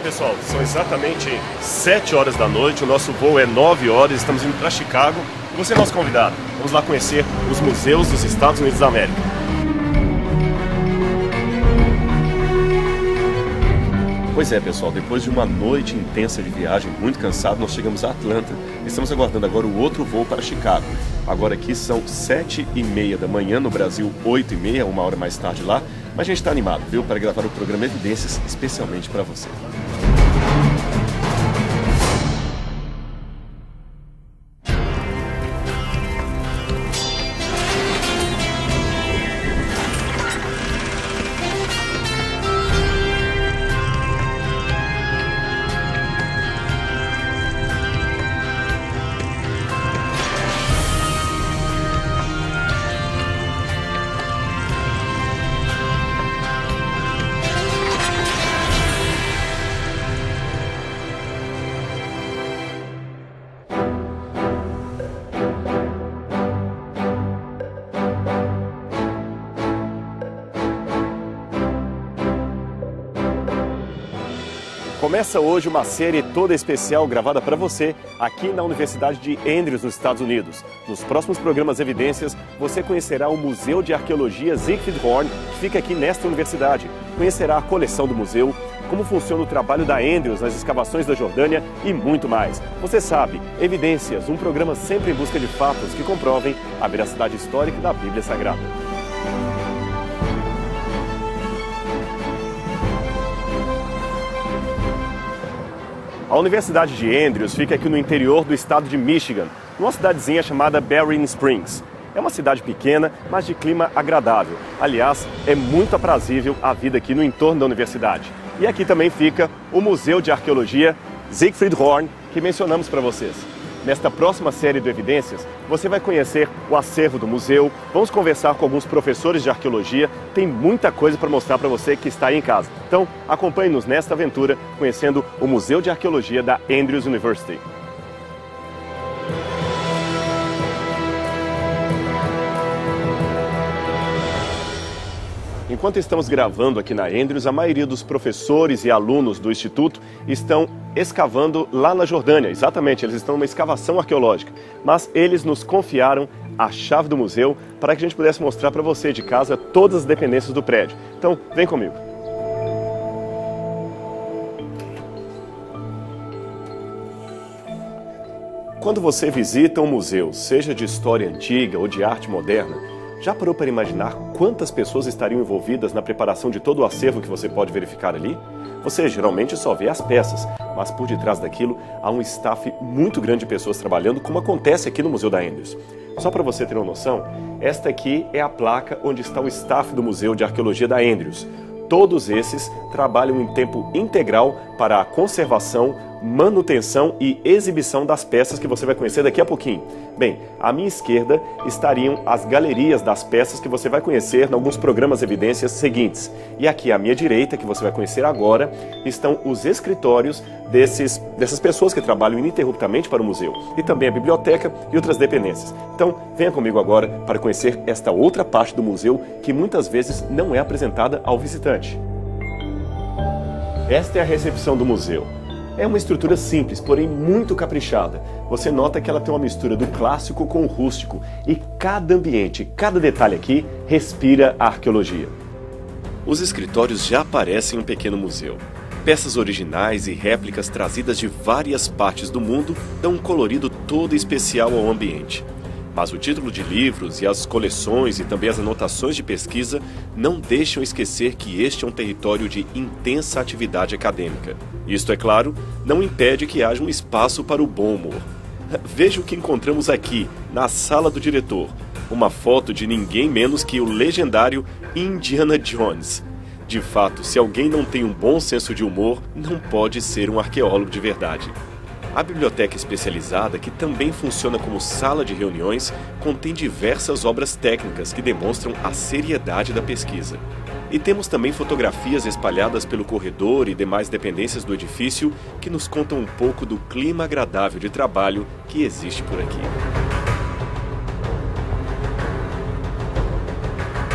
pessoal, são exatamente 7 horas da noite, o nosso voo é 9 horas, estamos indo para Chicago e você é nosso convidado. Vamos lá conhecer os museus dos Estados Unidos da América. Pois é, pessoal, depois de uma noite intensa de viagem, muito cansado, nós chegamos a Atlanta. Estamos aguardando agora o outro voo para Chicago. Agora aqui são 7h30 da manhã, no Brasil 8h30, uma hora mais tarde lá. Mas a gente está animado, viu, para gravar o programa Evidências especialmente para você. Começa hoje uma série toda especial gravada para você aqui na Universidade de Andrews, nos Estados Unidos. Nos próximos programas Evidências, você conhecerá o Museu de Arqueologia Siegfried Horn, que fica aqui nesta universidade. Conhecerá a coleção do museu, como funciona o trabalho da Andrews nas escavações da Jordânia e muito mais. Você sabe, Evidências, um programa sempre em busca de fatos que comprovem a veracidade histórica da Bíblia Sagrada. A Universidade de Andrews fica aqui no interior do estado de Michigan, numa cidadezinha chamada Berrien Springs. É uma cidade pequena, mas de clima agradável. Aliás, é muito aprazível a vida aqui no entorno da universidade. E aqui também fica o Museu de Arqueologia Siegfried Horn, que mencionamos para vocês. Nesta próxima série do Evidências, você vai conhecer o acervo do museu, vamos conversar com alguns professores de arqueologia, tem muita coisa para mostrar para você que está aí em casa. Então, acompanhe-nos nesta aventura, conhecendo o Museu de Arqueologia da Andrews University. Enquanto estamos gravando aqui na Andrews, a maioria dos professores e alunos do Instituto estão escavando lá na Jordânia. Exatamente, eles estão numa escavação arqueológica. Mas eles nos confiaram a chave do museu para que a gente pudesse mostrar para você de casa todas as dependências do prédio. Então, vem comigo. Quando você visita um museu, seja de história antiga ou de arte moderna, já parou para imaginar quantas pessoas estariam envolvidas na preparação de todo o acervo que você pode verificar ali? Você geralmente só vê as peças, mas por detrás daquilo há um staff muito grande de pessoas trabalhando, como acontece aqui no Museu da Andrews. Só para você ter uma noção, esta aqui é a placa onde está o staff do Museu de Arqueologia da Andrews. Todos esses trabalham em tempo integral para a conservação, manutenção e exibição das peças que você vai conhecer daqui a pouquinho. Bem, à minha esquerda estariam as galerias das peças que você vai conhecer em alguns programas Evidências seguintes. E aqui à minha direita, que você vai conhecer agora, estão os escritórios dessas pessoas que trabalham ininterruptamente para o museu. E também a biblioteca e outras dependências. Então, venha comigo agora para conhecer esta outra parte do museu que muitas vezes não é apresentada ao visitante. Esta é a recepção do museu. É uma estrutura simples, porém muito caprichada. Você nota que ela tem uma mistura do clássico com o rústico e cada ambiente, cada detalhe aqui respira a arqueologia. Os escritórios já parecem um pequeno museu. Peças originais e réplicas trazidas de várias partes do mundo dão um colorido todo especial ao ambiente. Mas o título de livros e as coleções e também as anotações de pesquisa não deixam esquecer que este é um território de intensa atividade acadêmica. Isto, é claro, não impede que haja um espaço para o bom humor. Veja o que encontramos aqui, na sala do diretor. Uma foto de ninguém menos que o legendário Indiana Jones. De fato, se alguém não tem um bom senso de humor, não pode ser um arqueólogo de verdade. A biblioteca especializada, que também funciona como sala de reuniões, contém diversas obras técnicas que demonstram a seriedade da pesquisa. E temos também fotografias espalhadas pelo corredor e demais dependências do edifício que nos contam um pouco do clima agradável de trabalho que existe por aqui.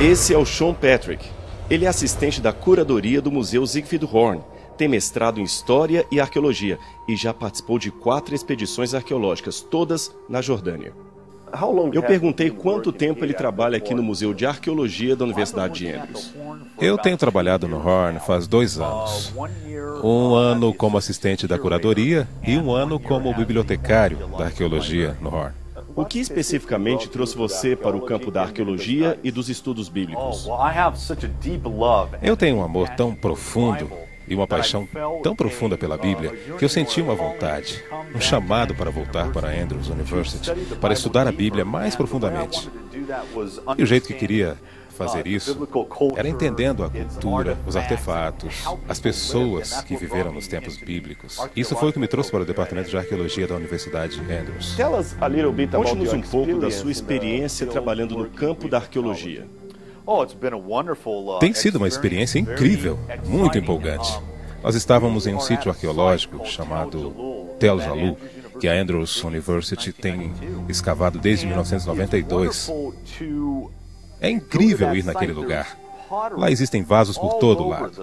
Esse é o Sean Patrick. Ele é assistente da curadoria do Museu Siegfried Horn. Tem mestrado em História e Arqueologia e já participou de 4 expedições arqueológicas, todas na Jordânia. Eu perguntei quanto tempo ele trabalha aqui no Museu de Arqueologia da Universidade de Andrews. Eu tenho trabalhado no Horn faz 2 anos. 1 ano como assistente da curadoria e 1 ano como bibliotecário da arqueologia no Horn. O que especificamente trouxe você para o campo da arqueologia e dos estudos bíblicos? Eu tenho um amor tão profundo e uma paixão tão profunda pela Bíblia que eu senti uma vontade, um chamado para voltar para Andrews University, para estudar a Bíblia mais profundamente. E o jeito que queria fazer isso era entendendo a cultura, os artefatos, as pessoas que viveram nos tempos bíblicos. Isso foi o que me trouxe para o Departamento de Arqueologia da Universidade de Andrews. Conte-nos um pouco da sua experiência trabalhando no campo da arqueologia. Tem sido uma experiência incrível, muito empolgante. Nós estávamos em um sítio arqueológico chamado Tel Jalu, que a Andrews University tem escavado desde 1992. É incrível ir naquele lugar. Lá existem vasos por todo lado.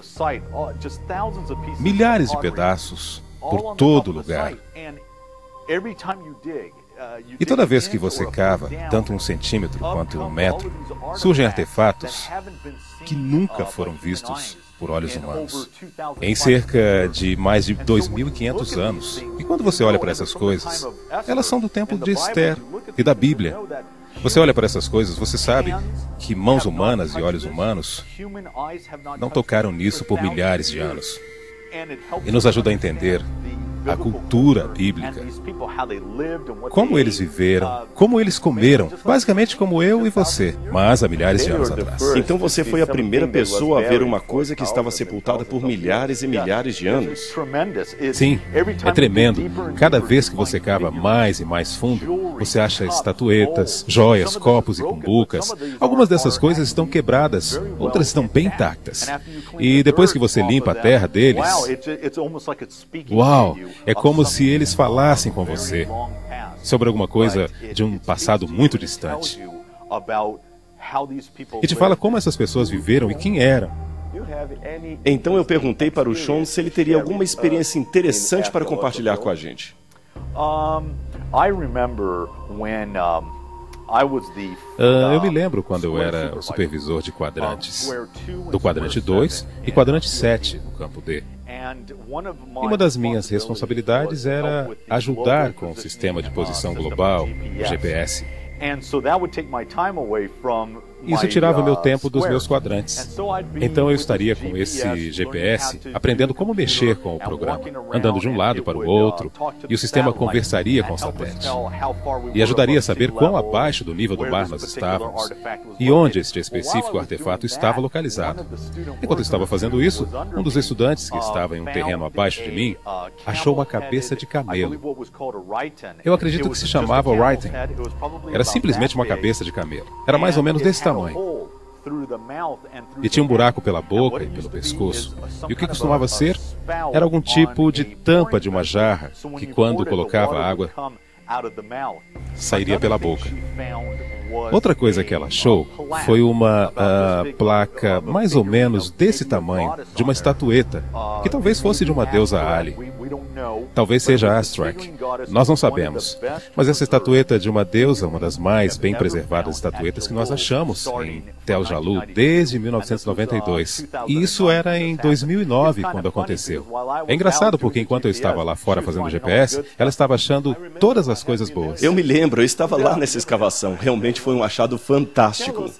Milhares de pedaços por todo lugar. E toda vez que você cava, tanto 1 centímetro quanto 1 metro, surgem artefatos que nunca foram vistos por olhos humanos, em cerca de mais de 2.500 anos. E quando você olha para essas coisas, elas são do tempo de Esther e da Bíblia. Você olha para essas coisas, você sabe que mãos humanas e olhos humanos não tocaram nisso por milhares de anos. E nos ajuda a entender a cultura bíblica, como eles viveram, como eles comeram, basicamente como eu e você, mas há milhares de anos atrás. Então você foi a primeira pessoa a ver uma coisa que estava sepultada por milhares e milhares de anos. Sim, é tremendo. Cada vez que você cava mais e mais fundo, você acha estatuetas, joias, copos e cumbucas. Algumas dessas coisas estão quebradas, outras estão bem intactas. E depois que você limpa a terra deles, uau! É como se eles falassem com você sobre alguma coisa de um passado muito distante. E te fala como essas pessoas viveram e quem eram. Então eu perguntei para o Sean se ele teria alguma experiência interessante para compartilhar com a gente. Eu me lembro quando eu era o supervisor de quadrantes, do quadrante 2 e quadrante 7 no campo D. E uma das minhas responsabilidades era ajudar com o sistema de posição global, o GPS. Isso tirava meu tempo dos meus quadrantes. Então eu estaria com esse GPS, aprendendo como mexer com o programa, andando de um lado para o outro, e o sistema conversaria com o satélite. E ajudaria a saber quão abaixo do nível do mar nós estávamos, e onde este específico artefato estava localizado. Enquanto eu estava fazendo isso, um dos estudantes que estava em um terreno abaixo de mim, achou uma cabeça de camelo. Eu acredito que se chamava Writing. Era simplesmente uma cabeça de camelo. Era mais ou menos desse tamanho. E tinha um buraco pela boca e pelo pescoço. E o que costumava ser? Era algum tipo de tampa de uma jarra que, quando colocava água, sairia pela boca. Outra coisa que ela achou foi uma placa mais ou menos desse tamanho, de uma estatueta, que talvez fosse de uma deusa Ali. Talvez seja Astrak. Nós não sabemos. Mas essa estatueta de uma deusa, uma das mais bem preservadas estatuetas que nós achamos em Tel Jalu desde 1992. E isso era em 2009 quando aconteceu. É engraçado porque enquanto eu estava lá fora fazendo GPS, ela estava achando todas as coisas boas. Eu me lembro, eu estava lá nessa escavação. Realmente foi um achado fantástico.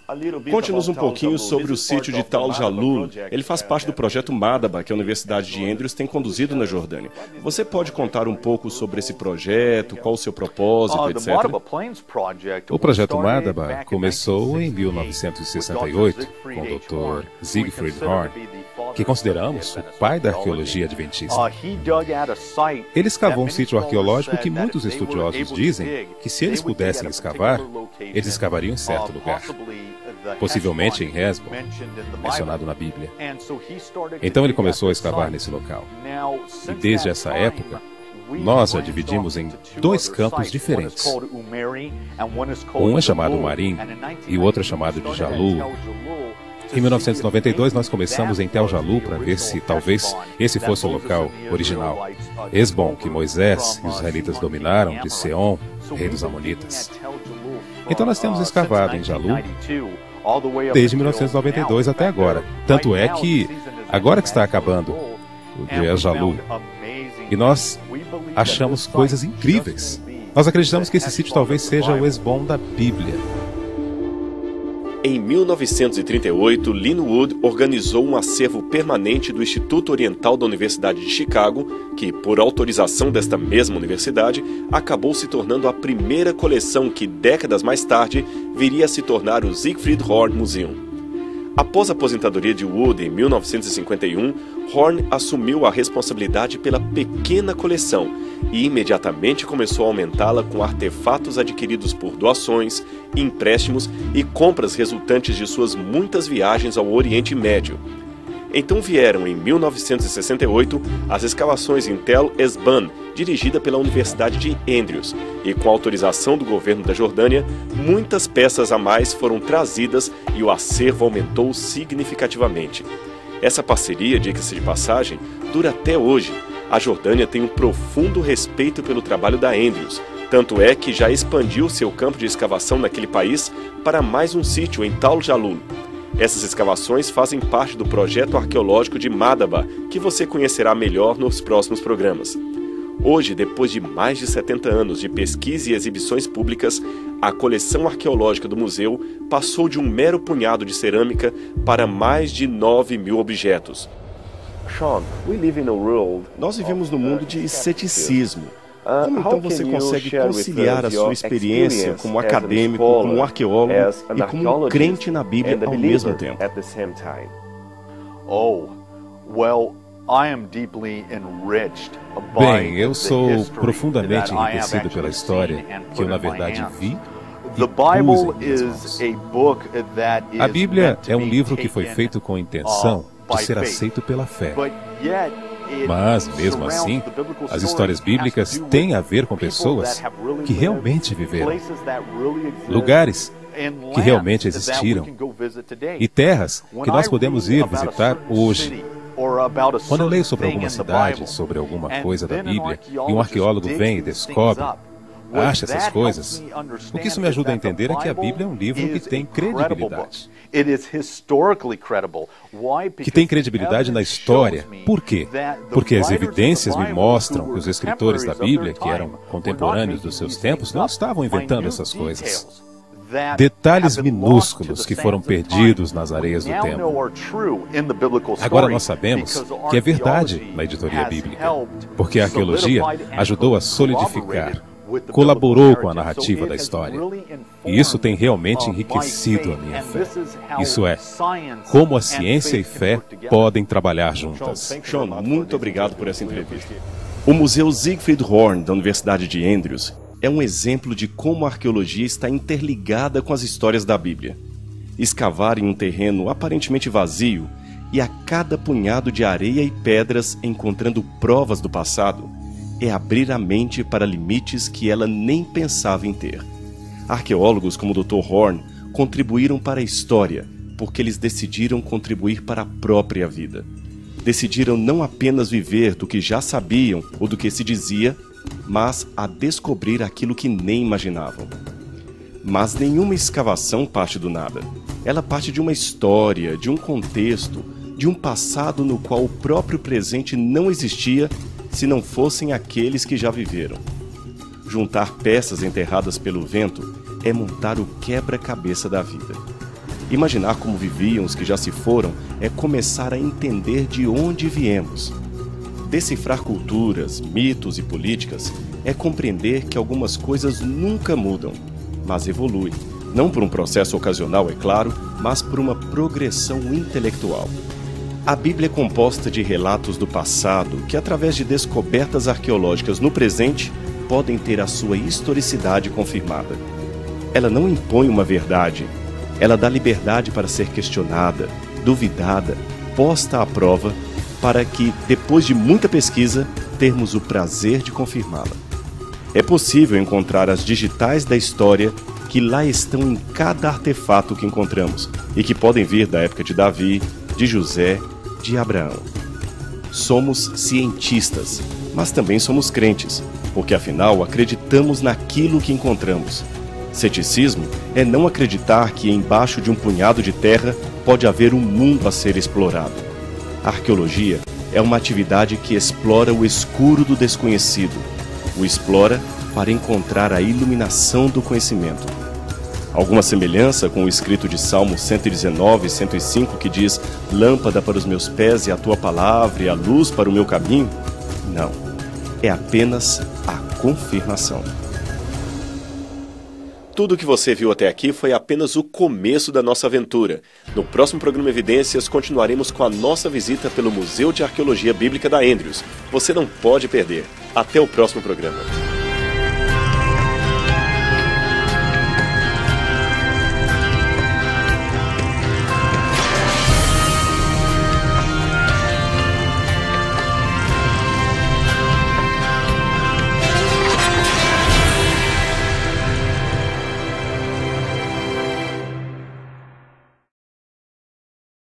Conte-nos um pouquinho sobre o sítio de Tel Jalu. Ele faz parte do projeto Madaba, que a Universidade de Andrews tem conduzido na Jordânia. Você pode contar um pouco sobre esse projeto, qual o seu propósito, etc? O projeto Madaba começou em 1968 com o Dr. Siegfried Horn, que consideramos o pai da arqueologia adventista. Ele escavou um sítio arqueológico que muitos estudiosos dizem que, se eles pudessem escavar, eles escavariam em certo lugar, possivelmente em Hesbon, mencionado na Bíblia. Então ele começou a escavar nesse local. E desde essa época, nós já dividimos em 2 campos diferentes. Um é chamado Marim e o outro é chamado de Jalu. Em 1992, nós começamos em Tel Jalu para ver se talvez esse fosse o local original. Esbom, que Moisés e os israelitas dominaram, de Seom, rei dos Amonitas. Então nós temos escavado em Jalu desde 1992 até agora. Tanto é que, agora que está acabando o dia Jalu, e nós achamos coisas incríveis. Nós acreditamos que esse sítio talvez seja o Esbom da Bíblia. Em 1938, Linwood organizou um acervo permanente do Instituto Oriental da Universidade de Chicago, que, por autorização desta mesma universidade, acabou se tornando a primeira coleção que, décadas mais tarde, viria a se tornar o Siegfried Horn Museum. Após a aposentadoria de Wood em 1951, Horn assumiu a responsabilidade pela pequena coleção e imediatamente começou a aumentá-la com artefatos adquiridos por doações, empréstimos e compras resultantes de suas muitas viagens ao Oriente Médio. Então vieram, em 1968, as escavações em Tel Esban, dirigida pela Universidade de Andrews, e com autorização do governo da Jordânia, muitas peças a mais foram trazidas e o acervo aumentou significativamente. Essa parceria, diga-se de passagem, dura até hoje. A Jordânia tem um profundo respeito pelo trabalho da Andrews, tanto é que já expandiu seu campo de escavação naquele país para mais um sítio em Tal Jalul. Essas escavações fazem parte do projeto arqueológico de Madaba, que você conhecerá melhor nos próximos programas. Hoje, depois de mais de 70 anos de pesquisa e exibições públicas, a coleção arqueológica do museu passou de um mero punhado de cerâmica para mais de 9.000 objetos. Sean, nós vivemos num mundo de ceticismo. Como então você consegue conciliar a sua experiência como acadêmico, como um arqueólogo e como um crente na Bíblia ao mesmo tempo? Bem, eu sou profundamente enriquecido pela história que eu, na verdade, vi e pus em minhas mãos. A Bíblia é um livro que foi feito com a intenção de ser aceito pela fé. Mas, mesmo assim, as histórias bíblicas têm a ver com pessoas que realmente viveram, lugares que realmente existiram e terras que nós podemos ir visitar hoje. Quando eu leio sobre alguma cidade, sobre alguma coisa da Bíblia, e um arqueólogo vem e descobre, acha essas coisas, o que isso me ajuda a entender é que a Bíblia é um livro que tem credibilidade. Que tem credibilidade na história. Por quê? Porque as evidências me mostram que os escritores da Bíblia, que eram contemporâneos dos seus tempos, não estavam inventando essas coisas. Detalhes minúsculos que foram perdidos nas areias do tempo. Agora nós sabemos que é verdade na editoria bíblica, porque a arqueologia ajudou a solidificar, colaborou com a narrativa da história. E isso tem realmente enriquecido a minha fé. Isso é, como a ciência e fé podem trabalhar juntas. Sean, muito obrigado por essa entrevista. O Museu Siegfried Horn da Universidade de Andrews é um exemplo de como a arqueologia está interligada com as histórias da Bíblia. Escavar em um terreno aparentemente vazio e a cada punhado de areia e pedras encontrando provas do passado é abrir a mente para limites que ela nem pensava em ter. Arqueólogos como o Dr. Horn contribuíram para a história porque eles decidiram contribuir para a própria vida. Decidiram não apenas viver do que já sabiam ou do que se dizia, mas a descobrir aquilo que nem imaginavam. Mas nenhuma escavação parte do nada. Ela parte de uma história, de um contexto, de um passado no qual o próprio presente não existia se não fossem aqueles que já viveram. Juntar peças enterradas pelo vento é montar o quebra-cabeça da vida. Imaginar como viviam os que já se foram é começar a entender de onde viemos. Decifrar culturas, mitos e políticas é compreender que algumas coisas nunca mudam, mas evoluem. Não por um processo ocasional, é claro, mas por uma progressão intelectual. A Bíblia é composta de relatos do passado que, através de descobertas arqueológicas no presente, podem ter a sua historicidade confirmada. Ela não impõe uma verdade, ela dá liberdade para ser questionada, duvidada, posta à prova, para que, depois de muita pesquisa, termos o prazer de confirmá-la. É possível encontrar as digitais da história que lá estão em cada artefato que encontramos e que podem vir da época de Davi, de José, de Abraão. Somos cientistas, mas também somos crentes, porque afinal acreditamos naquilo que encontramos. Ceticismo é não acreditar que embaixo de um punhado de terra pode haver um mundo a ser explorado. A arqueologia é uma atividade que explora o escuro do desconhecido, o explora para encontrar a iluminação do conhecimento. Alguma semelhança com o escrito de Salmo 119 e 105 que diz: lâmpada para os meus pés e a tua palavra e a luz para o meu caminho? Não, é apenas a confirmação. Tudo o que você viu até aqui foi apenas o começo da nossa aventura. No próximo programa Evidências, continuaremos com a nossa visita pelo Museu de Arqueologia Bíblica da Andrews. Você não pode perder. Até o próximo programa.